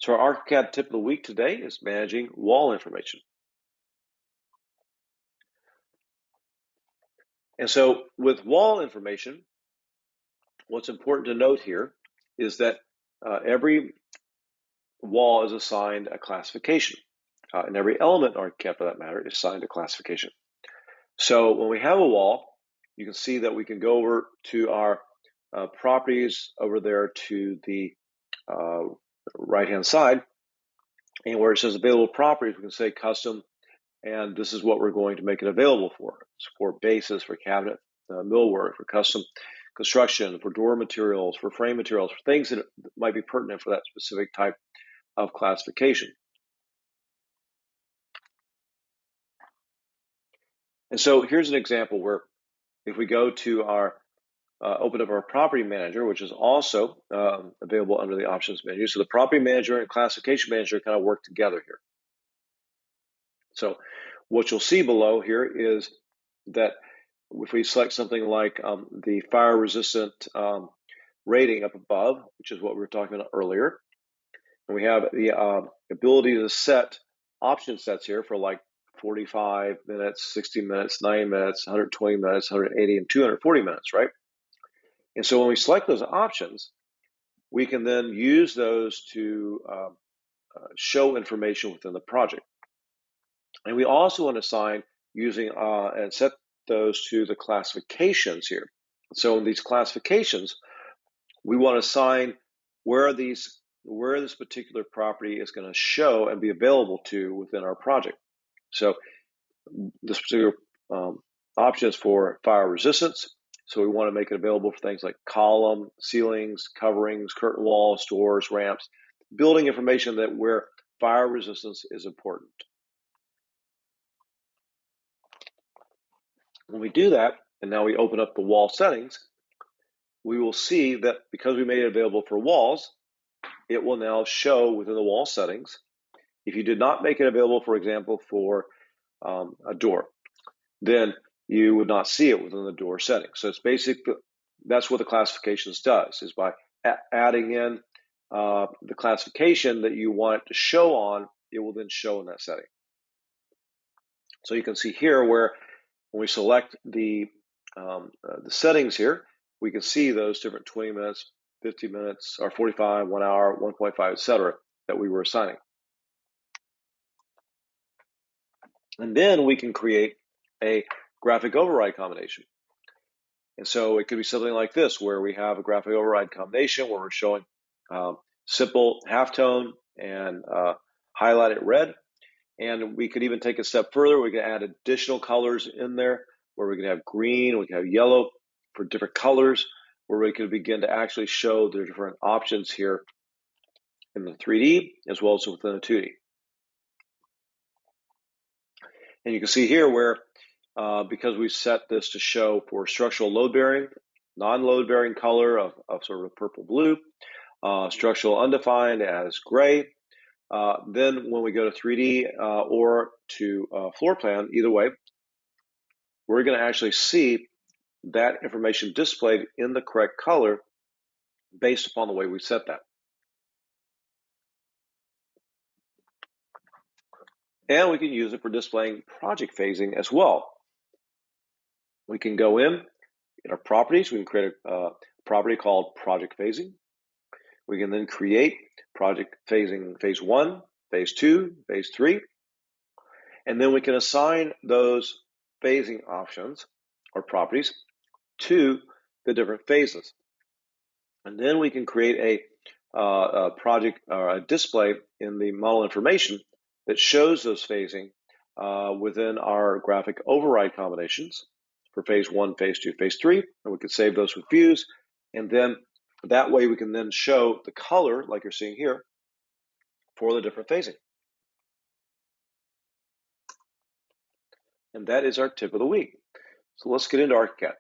So our Archicad tip of the week today is managing wall information. And so with wall information, what's important to note here is that every wall is assigned a classification, and every element in Archicad, for that matter, is assigned a classification. So when we have a wall, you can see that we can go over to our properties over there to the right-hand side, and where it says available properties, we can say custom, and this is what we're going to make it available for. It's for bases, for cabinet millwork, for custom construction, for door materials, for frame materials, for things that might be pertinent for that specific type of classification. And so here's an example where if we go to our open up our property manager, which is also available under the options menu. So the property manager and classification manager kind of work together here. So what you'll see below here is that if we select something like the fire resistant rating up above, which is what we were talking about earlier, and we have the ability to set option sets here for like 45 minutes, 60 minutes, 90 minutes, 120 minutes, 180, and 240 minutes, right? And so when we select those options, we can then use those to show information within the project. And we also want to assign using and set those to the classifications here. So in these classifications, we want to assign where this particular property is going to show and be available to within our project. So this particular option is for fire resistance. So we want to make it available for things like column, ceilings, coverings, curtain walls, doors, ramps, building information that where fire resistance is important. When we do that, and now we open up the wall settings, we will see that because we made it available for walls, it will now show within the wall settings. If you did not make it available, for example, for a door, then you would not see it within the door settings. So it's basically, that's what the classifications does, is by adding in the classification that you want it to show on, it will then show in that setting. So you can see here where when we select the settings here, we can see those different 20 minutes, 50 minutes, or 45, 1 hour, 1.5, etc. that we were assigning. And then we can create a graphic override combination. And so it could be something like this, where we have a graphic override combination where we're showing simple halftone and highlighted red. And we could even take a step further. We can add additional colors in there where we can have green, we can have yellow for different colors, where we can begin to actually show the different options here in the 3D as well as within the 2D. And you can see here where, because we set this to show for structural load bearing, non-load bearing color of sort of purple blue, structural undefined as gray. Then when we go to 3D or to floor plan, either way, we're going to actually see that information displayed in the correct color based upon the way we set that. And we can use it for displaying project phasing as well. We can go in our properties, we can create a property called project phasing. We can then create project phasing phase 1, phase 2, phase 3. And then we can assign those phasing options or properties to the different phases. And then we can create a project or a display in the model information that shows those phasing within our graphic override combinations for phase 1, phase 2, phase 3, and we can save those with views. And then that way we can then show the color, like you're seeing here, for the different phasing. And that is our tip of the week. So let's get into Archicad.